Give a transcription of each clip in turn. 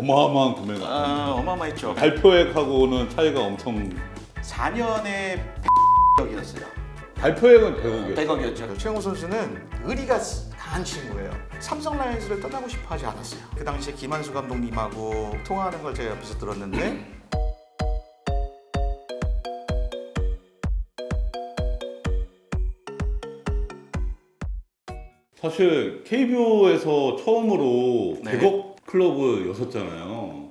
어마어마한 금액. 어마어마했죠. 발표액하고는 차이가 엄청. 4년에 100억이었어요. 발표액은 100억이었죠. 100억이었죠. 최영호 선수는 의리가 강한 친구예요. 삼성 라이온즈를 떠나고 싶어 하지 않았어요. 그 당시에 김한수 감독님하고 통화하는 걸 제가 옆에서 들었는데 사실 KBO에서 처음으로 네. 100억 클럽이었었잖아요.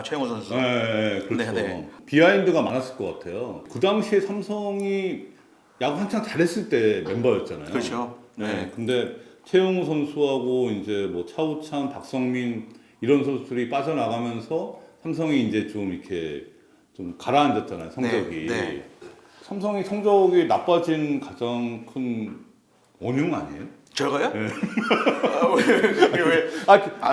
최영호 선수. 네, 그렇죠. 네. 비하인드가 많았을 것 같아요. 그 당시에 삼성이 야구 한창 잘했을 때 멤버였잖아요. 그렇죠. 네. 근데 최영우 선수하고 이제 뭐 차우찬, 박성민 이런 선수들이 빠져나가면서 삼성이 이제 좀 이렇게 좀 가라앉았잖아요, 성적이. 네. 삼성이 성적이 나빠진 가장 큰 원흉 아니에요? 저거요? 네. 왜?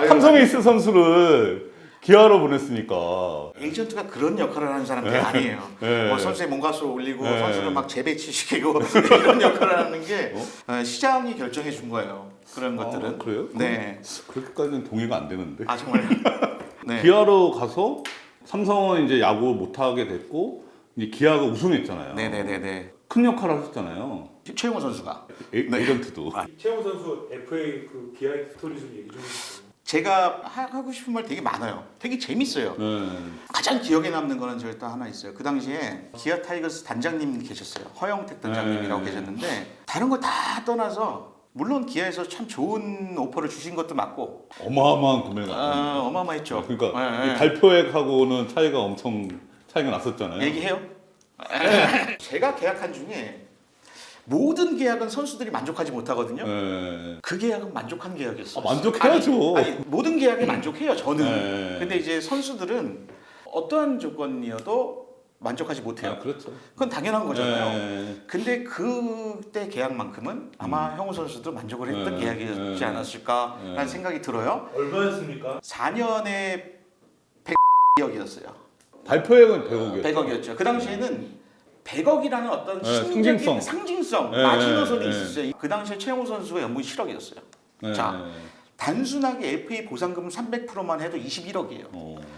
삼성에 있을 선수를 기아로 보냈으니까. 에이전트가 그런 역할을 하는 사람들이 아니에요. 네. 뭐 선수의 몸값을 올리고 네. 선수를 막 재배치시키고 이런 역할을 하는 게 시장이 결정해 준 거예요. 그런 것들은. 그래요? 네. 그렇게까지는 동의가 안 되는데. 정말요? 네. 기아로 가서 삼성은 이제 야구 못하게 됐고 이제 기아가 우승했잖아요. 네네네네. 큰 역할을 하셨잖아요. 최영호 선수가. 에이전트도. 최영호 선수 FA 그 비하인드 스토리 좀 얘기 좀 해주세요. 제가 하고 싶은 말 되게 많아요. 되게 재밌어요. 네. 가장 기억에 남는 거는 저 일단 하나 있어요. 그 당시에 기아 타이거스 단장님 계셨어요. 허영택 단장님이라고 네. 계셨는데 다른 거 다 떠나서 물론 기아에서 참 좋은 오퍼를 주신 것도 맞고 어마어마한 금액. 어마어마했죠. 그러니까 네. 이 발표액하고는 차이가 엄청 차이가 났었잖아요. 얘기해요? 제가 계약한 중에 모든 계약은 선수들이 만족하지 못하거든요. 네. 그 계약은 만족한 계약이었어요. 만족해야죠. 아니, 모든 계약에 만족해요. 저는. 네. 근데 이제 선수들은 어떠한 조건이어도 만족하지 못해요. 그렇죠. 그건 당연한 거잖아요. 네. 근데 그때 계약만큼은 아마 형우 선수도 만족을 했던 네. 계약이었지 네. 않았을까라는 네. 생각이 들어요. 얼마였습니까? 4년에 100억이었어요. 발표액은 100억이었죠. 100억이었죠. 그 당시에는 100억이라는 어떤 네, 심리적인 상징성, 네, 마지노선이 네, 있었어요. 그 당시에 최영호 선수가 연봉이 7억이었어요. 네. 자, 단순하게 FA 보상금 300%만 해도 21억이에요.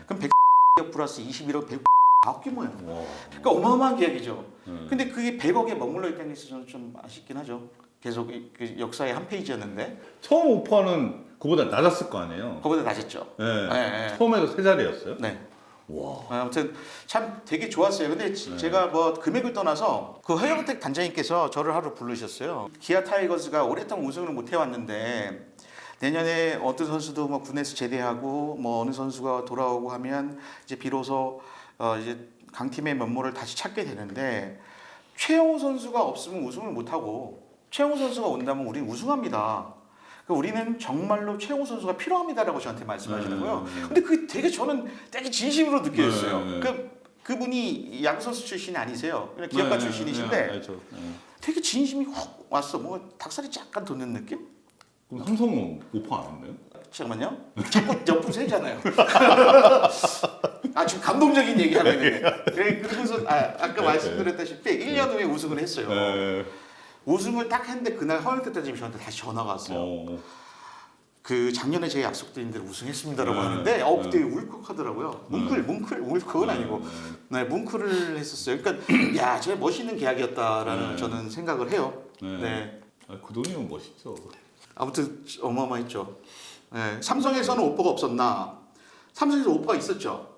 그럼 100억 플러스 21억, 100억 규모예요. 그러니까 어마어마한 계약이죠. 근데 그게 100억에 머물러 있다는 게 저는 좀 아쉽긴 하죠. 계속 그 역사의 한 페이지였는데 처음 오퍼는 그보다 낮았을 거 아니에요. 그거보다 낮았죠. 네. 네. 처음에도 세 자리였어요. 네. 와. 아무튼 참 되게 좋았어요. 근데 제가 뭐 금액을 떠나서 그 허영택 단장님께서 저를 하루 부르셨어요. 기아 타이거즈가 오랫동안 우승을 못 해왔는데 내년에 어떤 선수도 뭐 군에서 제대하고 뭐 어느 선수가 돌아오고 하면 이제 비로소 이제 강팀의 면모를 다시 찾게 되는데 최영호 선수가 없으면 우승을 못 하고 최영호 선수가 온다면 우리는 우승합니다. 우리는 정말로 최영호 선수가 필요합니다라고 저한테 말씀하시는 거예요. 근데 그게 되게 저는 되게 진심으로 느껴졌어요. 그분이 야구 선수 출신이 아니세요. 그냥 기업가 출신이신데 되게 진심이 확 왔어. 뭔가 닭살이 약간 돋는 느낌? 그럼 삼성은 오퍼 안 했나요? 잠깐만요. 자꾸 옆으로 세잖아요. 지금 감동적인 얘기 하고 있는데. 그리고서 아까 말씀드렸다시피 1년 후에 우승을 했어요. 우승을 딱 했는데 그날 허영택 단장님이 저한테 다시 전화가 왔어요. 그 작년에 제 약속드린 대로 우승했습니다라고 하는데 그때 울컥하더라고요. 울컥은 아니고 뭉클을 했었어요. 그러니까 야, 저 멋있는 계약이었다라는 저는 생각을 해요. 네. 그 돈이면 멋있죠. 아무튼 어마어마했죠. 네. 삼성에서는 오퍼가 없었나? 삼성에서 오퍼가 있었죠.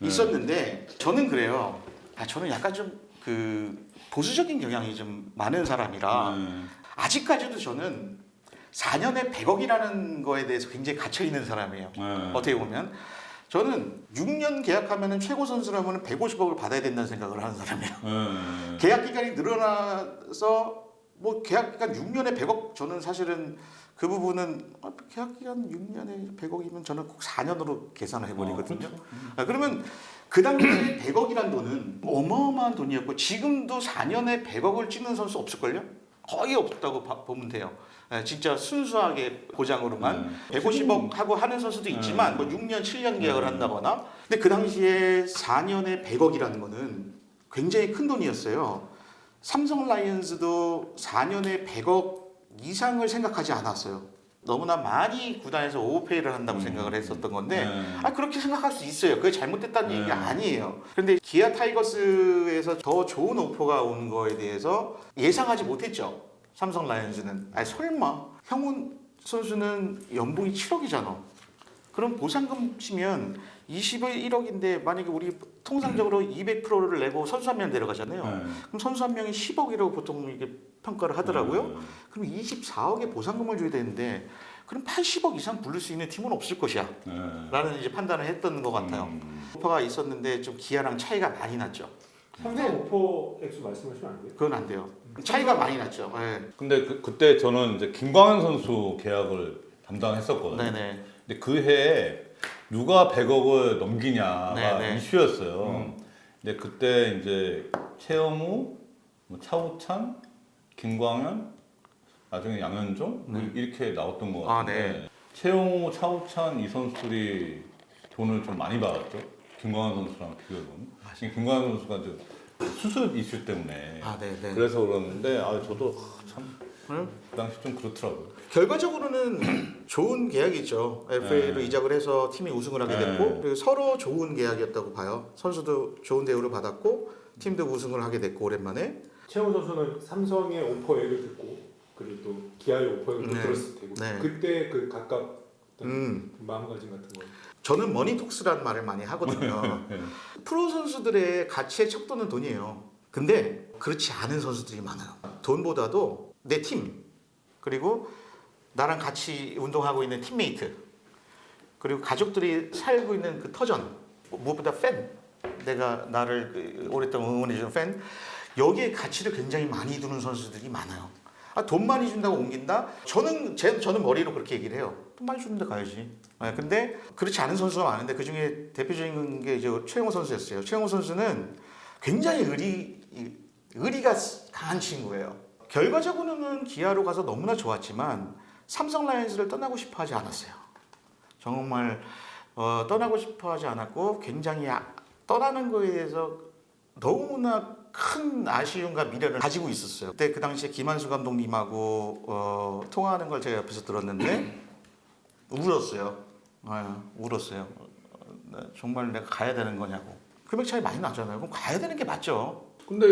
있었는데 저는 그래요. 저는 약간 좀 그 보수적인 경향이 좀 많은 사람이라 아직까지도 저는 4년에 100억이라는 거에 대해서 굉장히 갇혀 있는 사람이에요. 어떻게 보면 저는 6년 계약하면 최고 선수라면 150억을 받아야 된다는 생각을 하는 사람이에요. 계약 기간이 늘어나서 뭐 계약 기간 6년에 100억 저는 사실은 그 부분은 계약 기간 6년에 100억이면 저는 꼭 4년으로 계산을 해버리거든요. 그러면 그 당시에 100억이란 돈은 어마어마한 돈이었고 지금도 4년에 100억을 찍는 선수 없을걸요? 거의 없다고 보면 돼요. 진짜 순수하게 보장으로만 150억 하고 하는 선수도 있지만 뭐 6년, 7년 계약을 한다거나 근데 그 당시에 4년에 100억이라는 거는 굉장히 큰 돈이었어요. 삼성 라이온즈도 4년에 100억 이상을 생각하지 않았어요. 너무나 많이 구단에서 오버페이를 한다고 생각을 했었던 건데 그렇게 생각할 수 있어요. 그게 잘못됐다는 얘기가 아니에요. 그런데 기아 타이거스에서 더 좋은 오퍼가 온 거에 대해서 예상하지 못했죠. 삼성 라이온즈는 설마 형훈 선수는 연봉이 7억이잖아. 그럼 보상금 치면 21억인데 만약에 우리 통상적으로 200%를 내고 선수 한 명 데려가잖아요. 그럼 선수 한 명이 10억이라고 보통 이게 평가를 하더라고요. 그럼 24억의 보상금을 줘야 되는데 그럼 80억 이상 부를 수 있는 팀은 없을 것이야. 라는 이제 판단을 했던 것 같아요. 오퍼가 있었는데 좀 기아랑 차이가 많이 났죠. 삼성 오퍼 액수 말씀하시면 안 돼요? 그건 안 돼요. 차이가 많이 났죠. 네. 근데 그때 저는 이제 김광현 선수 계약을 담당했었거든요. 네네. 근데 그 해에 누가 100억을 넘기냐가 네네. 이슈였어요. 근데 그때 이제 최영우, 뭐 차우찬, 김광현, 나중에 양현종 이렇게 나왔던 것 아, 같은데 네. 최영우, 차우찬 이 선수들이 돈을 좀 많이 받았죠. 김광현 선수랑 비교해보면. 김광현 선수가 이제 수술 이슈 때문에 네네. 그래서 그러는데 저도 참 그 당시 좀 그렇더라고요. 결과적으로는 좋은 계약이죠. FA로 이적을 해서 팀이 우승을 하게 됐고 그리고 서로 좋은 계약이었다고 봐요. 선수도 좋은 대우를 받았고 팀도 우승을 하게 됐고 오랜만에. 최훈 선수는 삼성의 오퍼액을 듣고 그리고 또 기아의 오퍼액을 네. 들었을 테고 네. 그때 그 가깝던 마음가짐 같은 거. 저는 머니톡스라는 말을 많이 하거든요. 프로 선수들의 가치의 척도는 돈이에요. 근데 그렇지 않은 선수들이 많아요. 돈보다도 내 팀, 그리고 나랑 같이 운동하고 있는 팀메이트, 그리고 가족들이 살고 있는 그 터전, 무엇보다 팬, 내가 나를 오랫동안 응원해주는 팬, 여기에 가치를 굉장히 많이 두는 선수들이 많아요. 돈 많이 준다고 옮긴다? 저는 머리로 그렇게 얘기를 해요. 돈 많이 주는데 가야지. 근데 그렇지 않은 선수가 많은데 그 중에 대표적인 게 이제 최영호 선수였어요. 최영호 선수는 굉장히 의리가 강한 친구예요. 결과적으로는 기아로 가서 너무나 좋았지만 삼성 라이온즈를 떠나고 싶어 하지 않았어요. 정말 떠나고 싶어 하지 않았고 굉장히 떠나는 거에 대해서 너무나 큰 아쉬움과 미련을 가지고 있었어요. 그때 그 당시에 김한수 감독님하고 통화하는 걸 제가 옆에서 들었는데 울었어요. 울었어요. 정말 내가 가야 되는 거냐고. 금액 차이 많이 나잖아요. 그럼 가야 되는 게 맞죠. 근데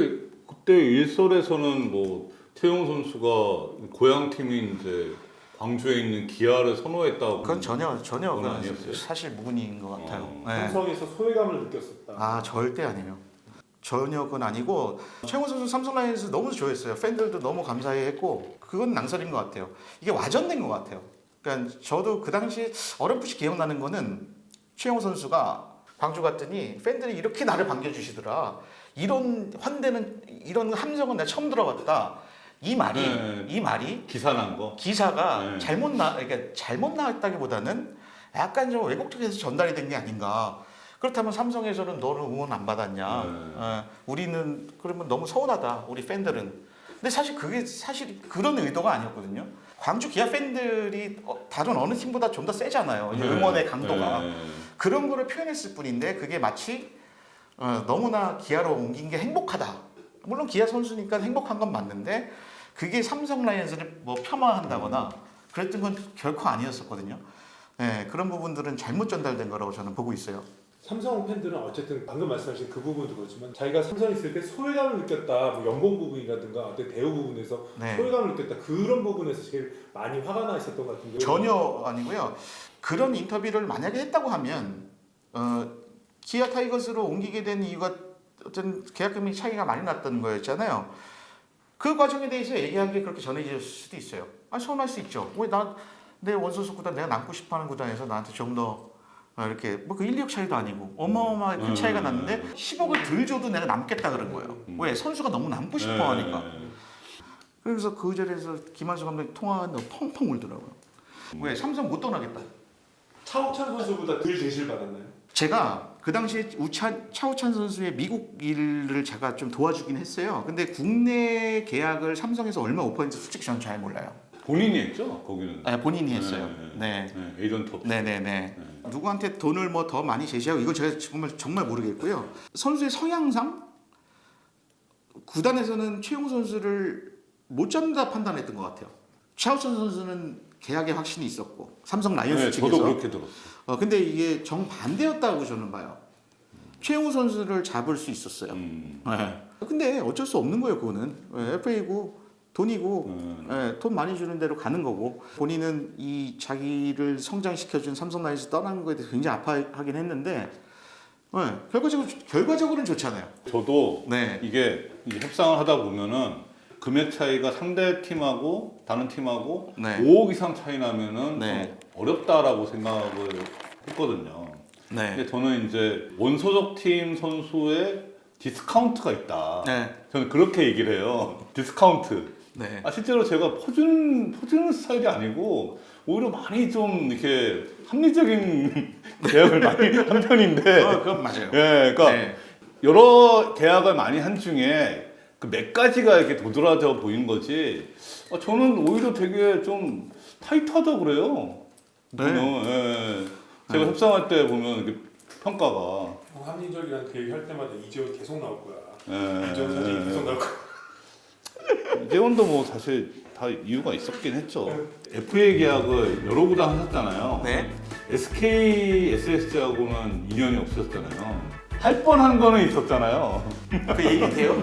그때 일설에서는 뭐 최용우 선수가 고향 팀인 이제 광주에 있는 기아를 선호했다고. 그건 전혀 그건 그건 아니었어요? 사실 무근인 것 같아요. 네. 삼성에서 소외감을 느꼈었다. 절대 아니에요. 전혀 그건 아니고 최용우 선수 삼성 라이온즈 너무 좋아했어요. 팬들도 너무 감사해했고 그건 낭설인 것 같아요. 이게 와전된 것 같아요. 그러니까 저도 그 당시 어렴풋이 기억나는 거는 최용우 선수가 광주 갔더니 팬들이 이렇게 나를 반겨주시더라. 이런 환대는 이런 함성은 내가 처음 들어봤다. 이 말이 기사 난 거. 기사가 그러니까 잘못 나왔다기보다는 약간 좀 왜곡적해서 전달이 된 게 아닌가. 그렇다면 삼성에서는 너는 응원 안 받았냐? 우리는 그러면 너무 서운하다. 우리 팬들은. 근데 그게 사실 그런 의도가 아니었거든요. 광주 기아 팬들이 다른 어느 팀보다 좀 더 세잖아요. 응원의 강도가. 그런 거를 표현했을 뿐인데 그게 마치 너무나 기아로 옮긴 게 행복하다. 물론 기아 선수니까 행복한 건 맞는데 그게 삼성 라이온즈를 뭐 폄하한다거나 그랬던 건 결코 아니었었거든요. 그런 부분들은 잘못 전달된 거라고 저는 보고 있어요. 삼성 팬들은 어쨌든 방금 말씀하신 그 부분도 그렇지만 자기가 삼성에 있을 때 소외감을 느꼈다. 뭐 연봉 부분이라든가 어떤 대우 부분에서 소외감을 느꼈다. 그런 부분에서 제일 많이 화가 나 있었던 것 같은데. 전혀 아니고요. 그런 인터뷰를 만약에 했다고 하면 기아 타이거스로 옮기게 된 이유가 어떤 계약금이 차이가 많이 났던 거였잖아요. 그 과정에 대해서 얘기한 게 그렇게 전해질 수도 있어요. 서운할 수 있죠. 왜 내 원소속 구단 내가 남고 싶어하는 구단에서 나한테 좀 더 이렇게 뭐 그 1, 2억 차이도 아니고 어마어마하게 큰 차이가 났는데 10억을 덜 줘도 내가 남겠다 그런 거예요. 왜? 선수가 너무 남고 싶어 하니까. 그래서 그 자리에서 김한수 감독이 통화하는데 펑펑 울더라고요. 왜? 삼성 못 떠나겠다. 차우찬 선수보다 덜 제시를 받았나요? 제가 그 당시에 차우찬 선수의 미국 일을 제가 좀 도와주긴 했어요. 근데 국내 계약을 삼성에서 얼마 오퍼했는지 솔직히 저는 잘 몰라요. 본인이 했죠 거기는. 본인이 했어요. 네. 에이전트 없이. 네네네. 누구한테 돈을 뭐 더 많이 제시하고 이건 제가 정말 모르겠고요. 선수의 성향상 구단에서는 최용우 선수를 못 잡는다 판단했던 것 같아요. 차우찬 선수는 계약의 확신이 있었고 삼성 라이온스 네, 측에서 저도 그렇게 들었어요. 근데 이게 정반대였다고 저는 봐요. 최영우 선수를 잡을 수 있었어요. 네. 근데 어쩔 수 없는 거예요. 그거는 FA고 돈이고 돈 많이 주는 대로 가는 거고 본인은 이 자기를 성장시켜준 삼성 라이온스 떠나는 거에 대해서 굉장히 아파하긴 했는데 결과적으로는 좋잖아요. 저도 네. 이게 협상을 하다 보면은 금액 차이가 상대 팀하고 다른 팀하고 네. 5억 이상 차이 나면은 네. 좀 어렵다라고 생각을 했거든요. 네. 근데 저는 이제 원소속 팀 선수의 디스카운트가 있다. 네. 저는 그렇게 얘기를 해요. 디스카운트. 네. 실제로 제가 퍼주는 스타일이 아니고 오히려 많이 좀 이렇게 합리적인 계약을 많이 한 편인데. 그건 맞아요. 예, 그러니까 네. 여러 계약을 많이 한 중에 그 몇 가지가 이렇게 도드라져 보인 거지. 저는 오히려 되게 좀 타이트하다 그래요. 네. 보면, 예. 제가 협상할 때 보면 이렇게 평가가. 합리적이라는 그 얘기할 때마다 이재원 계속 나올 거야. 예, 이재원 사진이 계속 나올 거야. 이재원도 뭐 사실 다 이유가 있었긴 했죠. FA 계약을 여러 구단 하셨잖아요. 네. SK, SSG하고는 인연이 없었잖아요. 할 뻔한 거는 있었잖아요. 그 얘기 돼요?